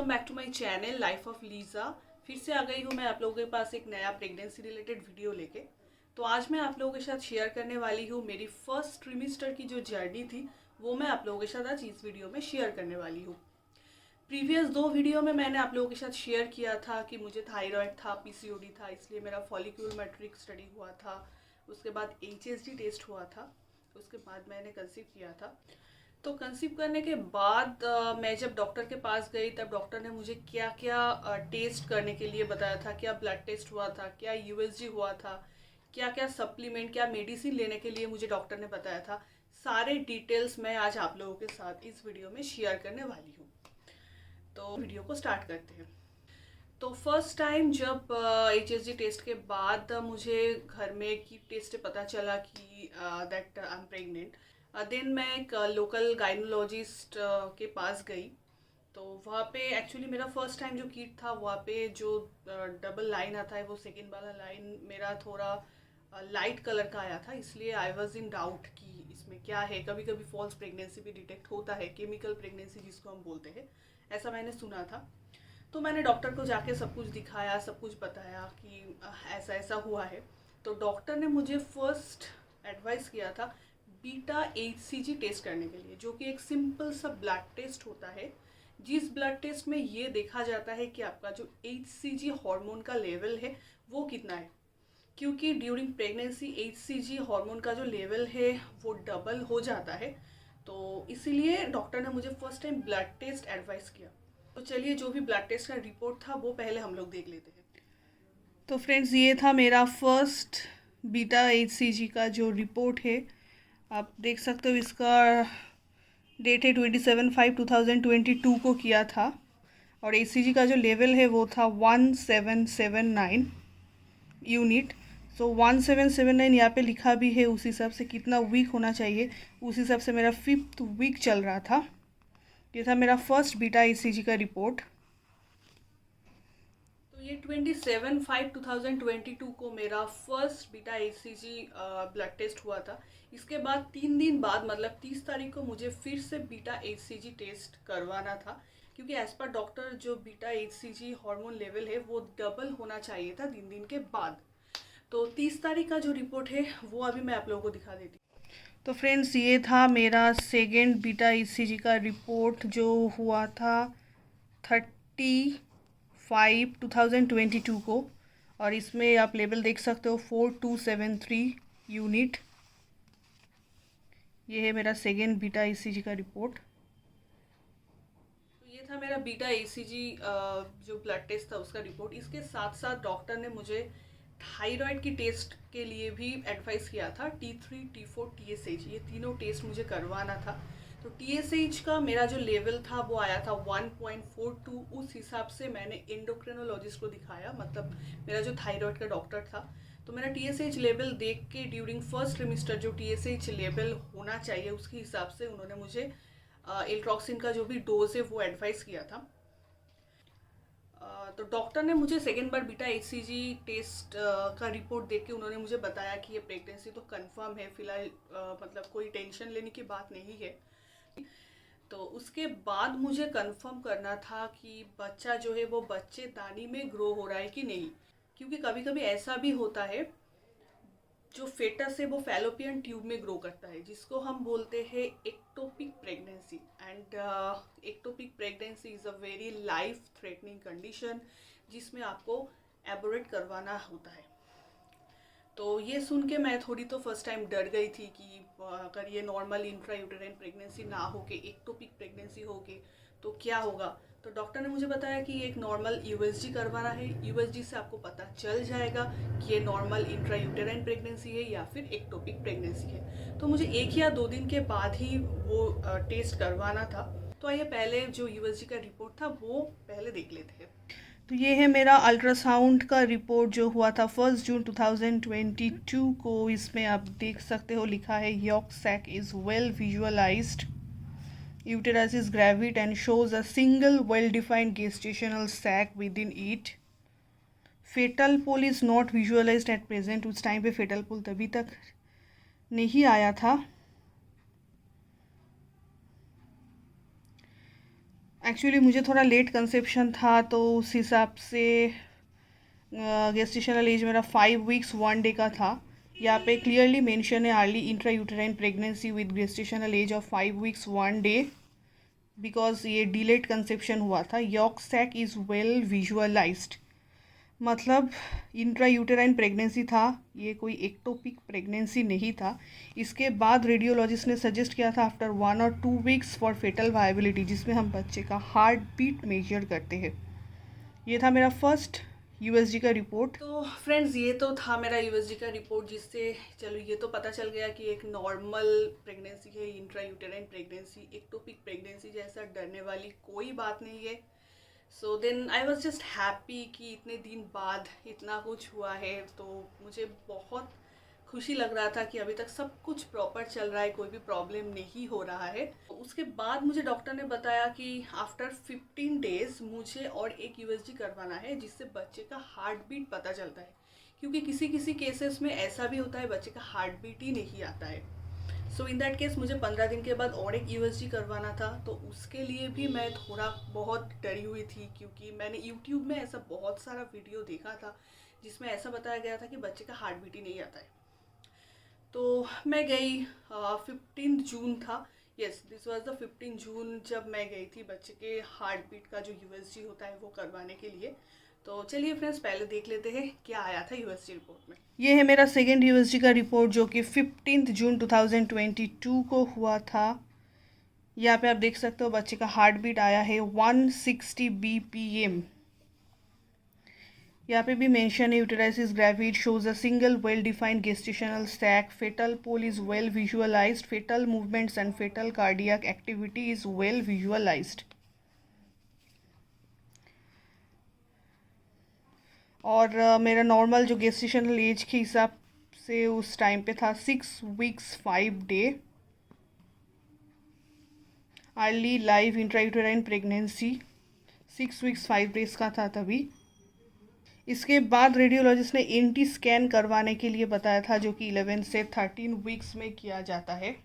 Welcome back to my channel life of Liza. फिर से आ गई हूँ मैं आप लोगों के पास एक नया प्रेगनेंसी रिलेटेड वीडियो लेके। तो आज मैं आप लोगों के साथ शेयर करने वाली हूँ मेरी फर्स्ट ट्रिमिस्टर की जो जर्नी थी, वो मैं आप लोगों के साथ आज इस वीडियो में शेयर करने वाली हूँ। प्रीवियस 2 वीडियो में मैंने आप लोगों के साथ शेयर किया था कि मुझे थायराइड था, पीसीओडी था, इसलिए मेरा फॉलिक्यूल मैट्रिक्स स्टडी हुआ था। उसके बाद एचएसडी टेस्ट हुआ था, उसके बाद मैंने कंसीव किया था। तो कंसीव करने के बाद मैं जब डॉक्टर के पास गई तब डॉक्टर ने मुझे क्या क्या टेस्ट करने के लिए बताया था। क्या ब्लड टेस्ट हुआ था, क्या यूएसजी हुआ था, क्या क्या सप्लीमेंट, क्या मेडिसिन लेने के लिए मुझे डॉक्टर ने बताया था। सारे डिटेल्स मैं आज आप लोगों के साथ इस वीडियो में शेयर करने वाली हूँ। तो वीडियो को स्टार्ट करते हैं। तो फर्स्ट टाइम जब एचएसजी टेस्ट के बाद मुझे घर में की टेस्ट से पता चला कि that I am pregnant. Then मैं एक लोकल गाइनोलॉजिस्ट के पास गई। तो वहाँ पे एक्चुअली मेरा फर्स्ट टाइम जो किट था, वहाँ पे जो डबल लाइन आता है, वो सेकेंड वाला लाइन मेरा थोड़ा लाइट कलर का आया था, इसलिए आई वॉज इन डाउट कि इसमें क्या है। कभी कभी फॉल्स प्रेगनेंसी भी डिटेक्ट होता है, केमिकल प्रेगनेंसी जिसको हम बोलते हैं, ऐसा मैंने सुना था। तो मैंने डॉक्टर को जाके सब कुछ दिखाया, सब कुछ बताया कि ऐसा ऐसा हुआ है। तो डॉक्टर ने मुझे फर्स्ट एडवाइस किया था बीटा एचसीजी टेस्ट करने के लिए, जो कि एक सिंपल सा ब्लड टेस्ट होता है, जिस ब्लड टेस्ट में ये देखा जाता है कि आपका जो एचसीजी हार्मोन का लेवल है वो कितना है। क्योंकि ड्यूरिंग प्रेगनेंसी एचसीजी हार्मोन का जो लेवल है वो डबल हो जाता है। तो इसीलिए डॉक्टर ने मुझे first time blood test advice किया। तो चलिए, जो भी ब्लड टेस्ट का रिपोर्ट था वो पहले हम लोग देख लेते हैं। तो फ्रेंड्स, ये था मेरा फर्स्ट बीटा एचसीजी का जो रिपोर्ट है। आप देख सकते हो, इसका डेट है 27/5/2022 को किया था, और एचसीजी का जो लेवल है वो था 1779 यूनिट। सो 1779 यहाँ पे लिखा भी है, उस हिसाब से कितना वीक होना चाहिए उस हिसाब से मेरा 5th वीक चल रहा था। ये था मेरा फर्स्ट बीटा एचसीजी का रिपोर्ट। तो ये 27/5/2022 को मेरा first beta HCG blood test हुआ था। इसके बाद 3 दिन बाद, मतलब 30 तारीख को, मुझे फिर से बीटा एचसीजी टेस्ट करवाना था, क्योंकि एज पर डॉक्टर जो बीटा एचसीजी हार्मोन लेवल है वो डबल होना चाहिए था 3 दिन के बाद। तो 30 तारीख का जो रिपोर्ट है वो अभी मैं आप लोगों को दिखा देती हूँ। तो फ्रेंड्स, ये था मेरा सेकेंड बीटा एचसीजी का रिपोर्ट जो हुआ था 30/5/2022 को, और इसमें आप लेवल देख सकते हो 4273 यूनिट। ये है मेरा सेकेंड बीटा एचसीजी का रिपोर्ट। तो ये था मेरा बीटा एचसीजी जो ब्लड टेस्ट था उसका रिपोर्ट। इसके साथ साथ डॉक्टर ने मुझे थायराइड की टेस्ट के लिए भी एडवाइस किया था। T3, T4, TSH, ये तीनों टेस्ट मुझे करवाना था। तो TSH का मेरा जो लेवल था वो आया था 1.42। उस हिसाब से मैंने एंडोक्रिनोलॉजिस्ट को दिखाया, मतलब मेरा जो थायराइड का डॉक्टर था। तो मेरा TSH लेवल देख के ड्यूरिंग फर्स्ट ट्रिमिस्टर जो TSH लेवल होना चाहिए उसके हिसाब से उन्होंने मुझे एल्ट्रॉक्सिन का जो भी डोज है वो एडवाइस किया था। तो डॉक्टर ने मुझे सेकेंड बार बीटा एचसीजी टेस्ट का रिपोर्ट देख के उन्होंने मुझे बताया कि ये प्रेगनेंसी तो कंफर्म है फिलहाल, मतलब कोई टेंशन लेने की बात नहीं है। तो उसके बाद मुझे कंफर्म करना था कि बच्चा जो है वो बच्चेदानी में ग्रो हो रहा है कि नहीं, क्योंकि कभी कभी ऐसा भी होता है जो फेटस है वो फैलोपियन ट्यूब में ग्रो करता है, जिसको हम बोलते हैं ectopic pregnancy. And ectopic pregnancy is a very life threatening condition, जिसमें आपको एबोरेट करवाना होता है। तो ये सुन के मैं थोड़ी तो फर्स्ट टाइम डर गई थी कि अगर ये नॉर्मल इंट्रायूटेराइन प्रेगनेंसी ना हो के एक्टोपिक प्रेगनेंसी होगी तो क्या होगा। तो डॉक्टर ने मुझे बताया कि एक नॉर्मल यूएसजी करवाना है। यूएसजी से आपको पता चल जाएगा कि ये नॉर्मल इंट्रायूटेराइन प्रेगनेंसी है या फिर एक्टोपिक प्रेगनेंसी है। तो मुझे 1 या 2 दिन के बाद ही वो टेस्ट करवाना था। तो आइए पहले जो यूएसजी का रिपोर्ट था वो पहले देख लेते हैं। तो ये है मेरा अल्ट्रासाउंड का रिपोर्ट जो हुआ था 1 जून 2022 को। इसमें आप देख सकते हो लिखा है yolk sac is well visualised, uterus is gravid and shows a single well-defined gestational sac within it. Fetal pole is not visualized at present. उस टाइम पे fetal pole तभी तक नहीं आया था। एक्चुअली मुझे थोड़ा लेट कंसेप्शन था, तो उस हिसाब से गेस्टेशनल एज मेरा 5 वीक्स 1 डे का था। यहाँ पे क्लियरली मेंशन है early intrauterine pregnancy with gestational age of 5 weeks 1 day, because ये डिलेड कंसेप्शन हुआ था। Yolk sac is well visualised, मतलब इंट्रा यूटेराइन प्रेगनेंसी था, ये कोई एक्टोपिक प्रेगनेंसी नहीं था। इसके बाद रेडियोलॉजिस्ट ने सजेस्ट किया था आफ्टर 1 और 2 वीक्स फॉर फेटल वायबिलिटी, जिसमें हम बच्चे का हार्ट बीट मेजर करते हैं। ये था मेरा फर्स्ट यूएसजी का रिपोर्ट। तो फ्रेंड्स, ये तो था मेरा यूएसजी का रिपोर्ट, जिससे चलो ये तो पता चल गया कि एक नॉर्मल प्रेगनेंसी है, intrauterine pregnancy. Ectopic pregnancy जैसा डरने वाली कोई बात नहीं है। So then I was just happy कि इतने दिन बाद इतना कुछ हुआ है, तो मुझे बहुत खुशी लग रहा था कि अभी तक सब कुछ प्रॉपर चल रहा है, कोई भी प्रॉब्लम नहीं हो रहा है। उसके बाद मुझे डॉक्टर ने बताया कि आफ्टर 15 डेज मुझे और एक यूएसजी करवाना है, जिससे बच्चे का हार्ट बीट पता चलता है, क्योंकि किसी किसी केसेस में ऐसा भी होता है बच्चे का हार्ट बीट ही नहीं आता है। सो इन दैट केस मुझे 15 दिन के बाद और एक यूएसजी करवाना था, तो उसके लिए भी मैं थोड़ा बहुत डरी हुई थी, क्योंकि मैंने यूट्यूब में ऐसा बहुत सारा वीडियो देखा था जिसमें ऐसा बताया गया था कि बच्चे का हार्ट बीट ही नहीं आता है। तो मैं गई, 15 जून था, यस दिस वाज द 15 जून जब मैं गई थी बच्चे के हार्ट बीट का जो यूएसजी होता है वो करवाने के लिए। तो चलिए फ्रेंड्स, पहले देख लेते हैं क्या आया था यूएसजी रिपोर्ट में। ये है मेरा सेकेंड यूएसजी का रिपोर्ट, जो कि 15 जून 2022 को हुआ था। यहाँ पे आप देख सकते हो बच्चे का हार्ट बीट आया है 160 BPM। यहाँ पे भी मेंशन है uterus is gravid, shows a single well defined gestational sac, foetal pole is well visualised, foetal movements and foetal cardiac activity is well visualised. और मेरा नॉर्मल जो गेस्टेशनल एज के हिसाब से उस टाइम पे था 6 weeks 5 day. Early live intrauterine pregnancy 6 weeks 5 days का था तभी। इसके बाद रेडियोलॉजिस्ट ने एनटी स्कैन करवाने के लिए बताया था, जो कि 11 से 13 वीक्स में किया जाता है।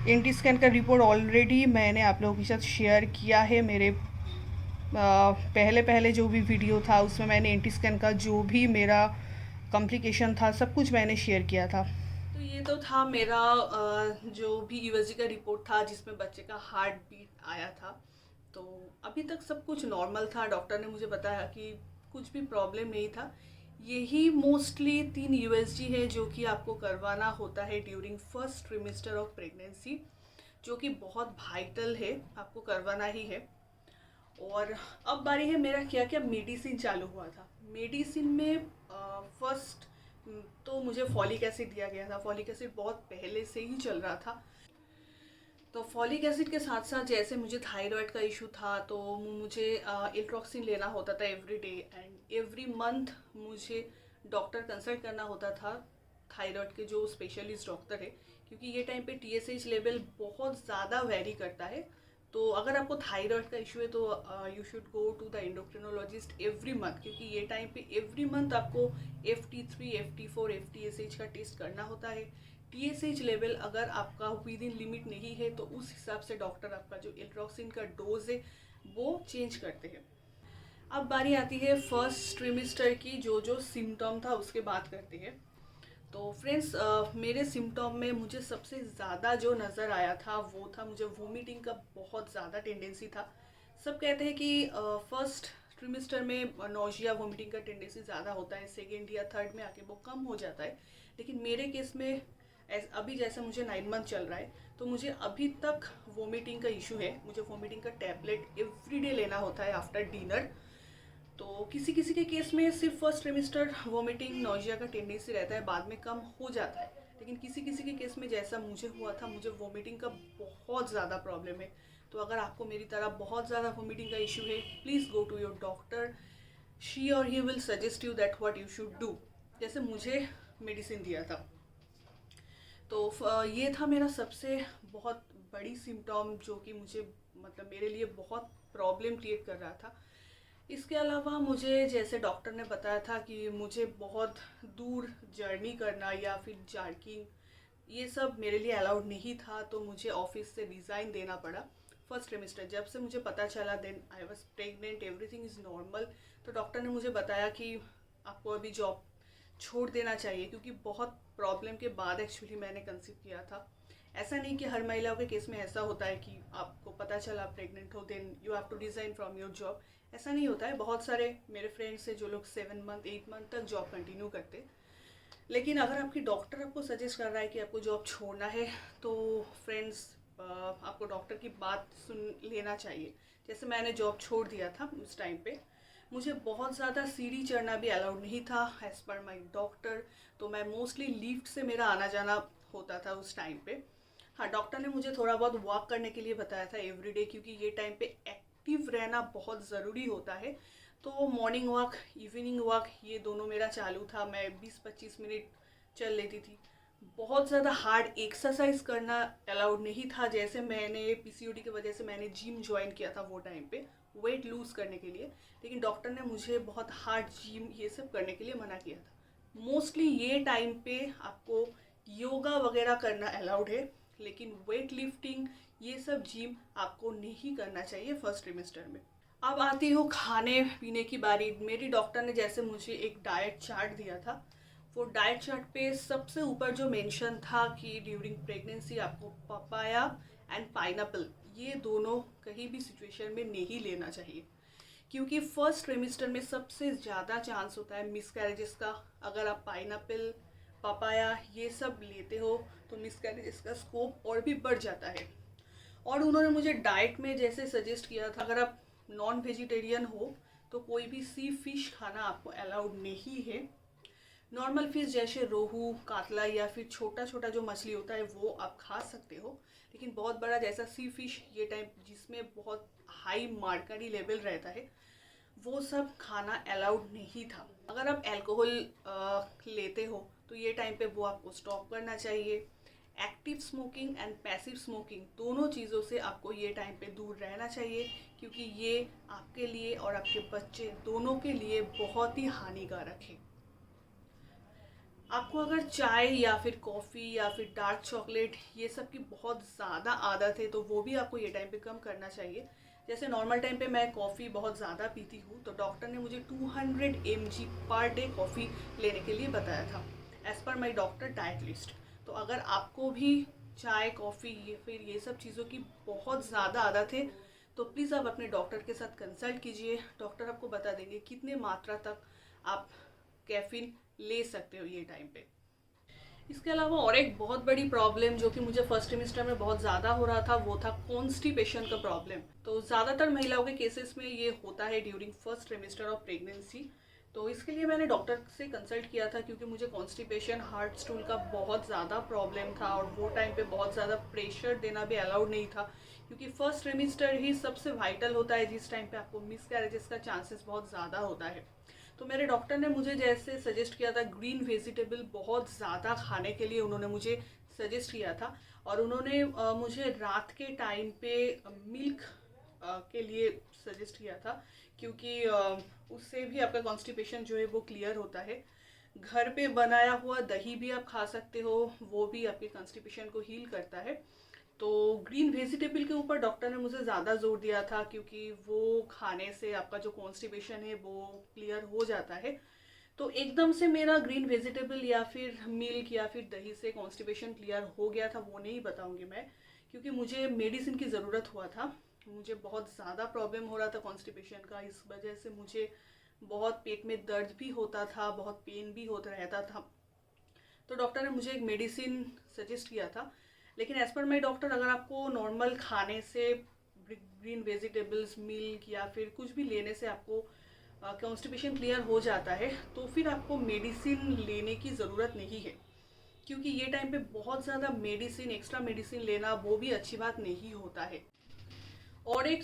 एनटी स्कैन का रिपोर्ट ऑलरेडी मैंने आप लोगों के साथ शेयर किया है। मेरे पहले जो भी वीडियो था उसमें मैंने एनटी स्कैन का जो भी मेरा कॉम्प्लिकेशन था सब कुछ मैंने शेयर किया था। तो ये तो था मेरा जो भी यूएसजी का रिपोर्ट था, जिसमें बच्चे का हार्ट बीट आया था। तो अभी तक सब कुछ नॉर्मल था। डॉक्टर ने मुझे बताया कि कुछ भी प्रॉब्लम नहीं था। यही मोस्टली 3 यूएसजी है जो कि आपको करवाना होता है during first trimester of pregnancy, जो कि बहुत वाइटल है, आपको करवाना ही है। और अब बारी है मेरा क्या क्या मेडिसिन चालू हुआ था। मेडिसिन में फर्स्ट तो मुझे फॉलिक एसिड दिया गया था। फॉलिक एसिड बहुत पहले से ही चल रहा था, तो फॉलिक एसिड के साथ साथ जैसे मुझे थायराइड का इशू था, तो मुझे इल्ट्रॉक्सिन लेना होता था every day, and every month मुझे डॉक्टर कंसल्ट करना होता था, थायराइड के जो स्पेशलिस्ट डॉक्टर है, क्योंकि ये टाइम पे टीएसएच लेवल बहुत ज़्यादा वेरी करता है। तो अगर आपको थायराइड का इशू है तो you should go to the endocrinologist every month, क्योंकि ये टाइम पे एवरी मंथ आपको FT3, FT4, FTSH का टेस्ट करना होता है। टीएसएच लेवल अगर आपका विद इन लिमिट नहीं है तो उस हिसाब से डॉक्टर आपका जो इल्ट्रॉक्सिन का डोज है वो चेंज करते हैं। अब बारी आती है फर्स्ट ट्रिमेस्टर की, जो सिम्टम था उसके बात करते हैं। तो फ्रेंड्स, मेरे सिम्टम में मुझे सबसे ज़्यादा जो नज़र आया था वो था, मुझे वोमिटिंग का बहुत ज़्यादा टेंडेंसी था। सब कहते हैं कि फर्स्ट ट्रिमेस्टर में नोजिया वोमिटिंग का टेंडेंसी ज़्यादा होता है, सेकेंड या थर्ड में आके वो कम हो जाता है। लेकिन मेरे केस में अभी जैसा मुझे 9 मंथ चल रहा है, तो मुझे अभी तक वोमिटिंग का इशू है। मुझे वोमिटिंग का टैबलेट एवरीडे लेना होता है आफ्टर डिनर। तो किसी किसी के केस में सिर्फ फर्स्ट ट्रिमेस्टर वोमिटिंग नोजिया का टेंडेंसी रहता है, बाद में कम हो जाता है। लेकिन किसी किसी के केस में जैसा मुझे हुआ था, मुझे वोमिटिंग का बहुत ज़्यादा प्रॉब्लम है। तो अगर आपको मेरी तरह बहुत ज़्यादा वोमिटिंग का इशू है, please go to your doctor. She और he will suggest you that what you should do, जैसे मुझे मेडिसिन दिया था। तो ये था मेरा सबसे बहुत बड़ी सिम्टम, जो कि मुझे मतलब मेरे लिए बहुत प्रॉब्लम क्रिएट कर रहा था। इसके अलावा मुझे जैसे डॉक्टर ने बताया था कि मुझे बहुत दूर जर्नी करना या फिर जार्किंग ये सब मेरे लिए अलाउड नहीं था, तो मुझे ऑफिस से रिज़ाइन देना पड़ा फर्स्ट ट्रिमिस्टर। जब से मुझे पता चला then I was pregnant, everything is normal, तो डॉक्टर ने मुझे बताया कि आपको अभी जॉब छोड़ देना चाहिए, क्योंकि बहुत प्रॉब्लम के बाद एक्चुअली मैंने कंसीव किया था। ऐसा नहीं कि हर महिलाओं के केस में ऐसा होता है कि आपको पता चला प्रेग्नेंट हो then you have to resign from your job. ऐसा नहीं होता है। बहुत सारे मेरे फ्रेंड्स हैं जो लोग 7 मंथ 8 मंथ तक जॉब कंटिन्यू करते। लेकिन अगर आपकी डॉक्टर आपको सजेस्ट कर रहा है कि आपको जॉब छोड़ना है, तो फ्रेंड्स आपको डॉक्टर की बात सुन लेना चाहिए। जैसे मैंने जॉब छोड़ दिया था उस टाइम पे, मुझे बहुत ज़्यादा सीढ़ी चढ़ना भी अलाउड नहीं था एज़ पर माई डॉक्टर, तो मैं मोस्टली लिफ्ट से मेरा आना जाना होता था उस टाइम पे। हाँ, डॉक्टर ने मुझे थोड़ा बहुत वॉक करने के लिए बताया था एवरीडे, क्योंकि ये टाइम पे एक्टिव रहना बहुत ज़रूरी होता है। तो मॉर्निंग वॉक, इवनिंग वॉक, ये दोनों मेरा चालू था। मैं 20-25 मिनट चल लेती थी। बहुत ज़्यादा हार्ड एक्सरसाइज करना अलाउड नहीं था। जैसे मैंने पीसीओडी की वजह से मैंने जिम ज्वाइन किया था वो टाइम पे वेट लूज़ करने के लिए, लेकिन डॉक्टर ने मुझे बहुत हार्ड जिम ये सब करने के लिए मना किया था। मोस्टली ये टाइम पे आपको योगा वगैरह करना अलाउड है, लेकिन वेट लिफ्टिंग ये सब जिम आपको नहीं करना चाहिए फर्स्ट ट्रिमेस्टर में। अब आती हूँ खाने पीने की बारी। मेरी डॉक्टर ने जैसे मुझे एक डाइट चार्ट दिया था, वो डाइट चार्ट पे सबसे ऊपर जो मेंशन था कि ड्यूरिंग प्रेगनेंसी आपको पपाया एंड पाइनएप्पल, ये दोनों कहीं भी सिचुएशन में नहीं लेना चाहिए, क्योंकि फर्स्ट ट्रिमेस्टर में सबसे ज़्यादा चांस होता है मिसकैरेजेस का। अगर आप पाइनएप्पल, पपाया ये सब लेते हो तो मिसकैरेजेस का स्कोप और भी बढ़ जाता है। और उन्होंने मुझे डाइट में जैसे सजेस्ट किया था, अगर आप नॉन वेजिटेरियन हो तो कोई भी सी फिश खाना आपको अलाउड नहीं है। नॉर्मल फिश जैसे रोहू, कातला या फिर छोटा छोटा जो मछली होता है वो आप खा सकते हो, लेकिन बहुत बड़ा जैसा सी फिश ये टाइप जिसमें बहुत हाई मार्करी लेवल रहता है, वो सब खाना अलाउड नहीं था। अगर आप अल्कोहल लेते हो तो ये टाइम पे वो आपको स्टॉप करना चाहिए। Active smoking and passive smoking दोनों चीज़ों से आपको ये टाइम पे दूर रहना चाहिए, क्योंकि ये आपके लिए और आपके बच्चे दोनों के लिए बहुत ही हानिकारक है। आपको अगर चाय या फिर कॉफ़ी या फिर डार्क चॉकलेट ये सब की बहुत ज़्यादा आदत है, तो वो भी आपको ये टाइम पे कम करना चाहिए। जैसे नॉर्मल टाइम पे मैं कॉफ़ी बहुत ज़्यादा पीती हूँ, तो डॉक्टर ने मुझे 200 mg पर डे कॉफ़ी लेने के लिए बताया था एज़ पर माई डॉक्टर डाइट लिस्ट। तो अगर आपको भी चाय, कॉफ़ी या फिर ये सब चीज़ों की बहुत ज़्यादा आदत है, तो प्लीज़ आप अपने डॉक्टर के साथ कंसल्ट कीजिए। डॉक्टर आपको बता देंगे कितने मात्रा तक आप कैफीन ले सकते हो ये टाइम पे। इसके अलावा और एक बहुत बड़ी प्रॉब्लम जो कि मुझे फर्स्ट सेमेस्टर में बहुत ज़्यादा हो रहा था, वो था कॉन्स्टिपेशन का प्रॉब्लम। तो ज़्यादातर महिलाओं के केसेस में ये होता है during first trimester of pregnancy. तो इसके लिए मैंने डॉक्टर से कंसल्ट किया था, क्योंकि मुझे कॉन्स्टिपेशन, हार्ट स्टूल का बहुत ज़्यादा प्रॉब्लम था, और वो टाइम पे बहुत ज़्यादा प्रेशर देना भी अलाउड नहीं था, क्योंकि फर्स्ट ट्रिमेस्टर ही सबसे वाइटल होता है जिस टाइम पे आपको मिसकैरेजेस का चांसेस बहुत ज़्यादा होता है। तो मेरे डॉक्टर ने मुझे जैसे सजेस्ट किया था, ग्रीन वेजिटेबल बहुत ज़्यादा खाने के लिए उन्होंने मुझे सजेस्ट किया था, और उन्होंने मुझे रात के टाइम पे मिल्क के लिए सजेस्ट किया था, क्योंकि उससे भी आपका कॉन्स्टिपेशन जो है वो क्लियर होता है। घर पे बनाया हुआ दही भी आप खा सकते हो, वो भी आपके कॉन्स्टिपेशन को हील करता है। तो ग्रीन वेजिटेबल के ऊपर डॉक्टर ने मुझे ज़्यादा जोर दिया था, क्योंकि वो खाने से आपका जो कॉन्स्टिपेशन है वो क्लियर हो जाता है। तो एकदम से मेरा ग्रीन वेजिटेबल या फिर मिल्क या फिर दही से कॉन्स्टिपेशन क्लियर हो गया था वो नहीं बताऊंगी मैं, क्योंकि मुझे मेडिसिन की ज़रूरत हुआ था। मुझे बहुत ज़्यादा प्रॉब्लम हो रहा था कॉन्स्टिपेशन का, इस वजह से मुझे बहुत पेट में दर्द भी होता था, बहुत पेन भी होता रहता था। तो डॉक्टर ने मुझे एक मेडिसिन सजेस्ट किया था, लेकिन एज़ पर माई डॉक्टर अगर आपको नॉर्मल खाने से, ग्रीन वेजिटेबल्स, मिल्क या फिर कुछ भी लेने से आपको कॉन्स्टिपेशन क्लियर हो जाता है, तो फिर आपको मेडिसिन लेने की ज़रूरत नहीं है, क्योंकि ये टाइम पे बहुत ज़्यादा मेडिसिन, एक्स्ट्रा मेडिसिन लेना वो भी अच्छी बात नहीं होता है। और एक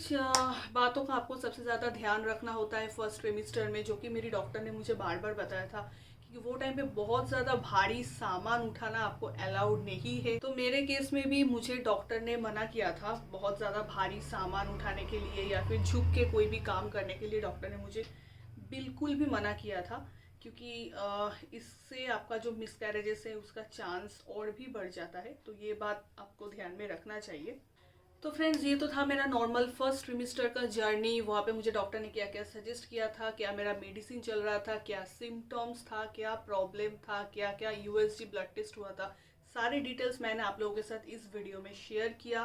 बातों का आपको सबसे ज़्यादा ध्यान रखना होता है फर्स्ट ट्रिमेस्टर में, जो कि मेरी डॉक्टर ने मुझे बार बार बताया था, क्योंकि वो टाइम पे बहुत ज़्यादा भारी सामान उठाना आपको अलाउड नहीं है। तो मेरे केस में भी मुझे डॉक्टर ने मना किया था बहुत ज़्यादा भारी सामान उठाने के लिए, या फिर झुक के कोई भी काम करने के लिए डॉक्टर ने मुझे बिल्कुल भी मना किया था, क्योंकि इससे आपका जो मिसकैरेजेस है उसका चांस और भी बढ़ जाता है। तो ये बात आपको ध्यान में रखना चाहिए। तो फ्रेंड्स, ये तो था मेरा नॉर्मल फर्स्ट ट्रिमिस्टर का जर्नी। वहाँ पे मुझे डॉक्टर ने क्या क्या सजेस्ट किया था, क्या मेरा मेडिसिन चल रहा था, क्या सिम्टम्स था, क्या प्रॉब्लम था, क्या क्या यूएसजी ब्लड टेस्ट हुआ था, सारी डिटेल्स मैंने आप लोगों के साथ इस वीडियो में शेयर किया।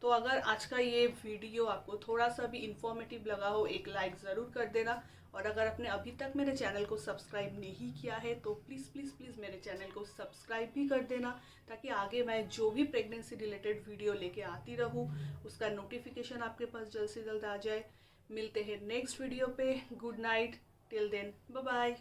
तो अगर आज का ये वीडियो आपको थोड़ा सा भी इंफॉर्मेटिव लगा हो, एक लाइक ज़रूर कर देना। और अगर आपने अभी तक मेरे चैनल को सब्सक्राइब नहीं किया है तो प्लीज़ प्लीज़ प्लीज़ मेरे चैनल को सब्सक्राइब भी कर देना, ताकि आगे मैं जो भी प्रेगनेंसी रिलेटेड वीडियो लेके आती रहूँ उसका नोटिफिकेशन आपके पास जल्द से जल्द आ जाए। मिलते हैं नेक्स्ट वीडियो पे। Good night, till then, bye bye.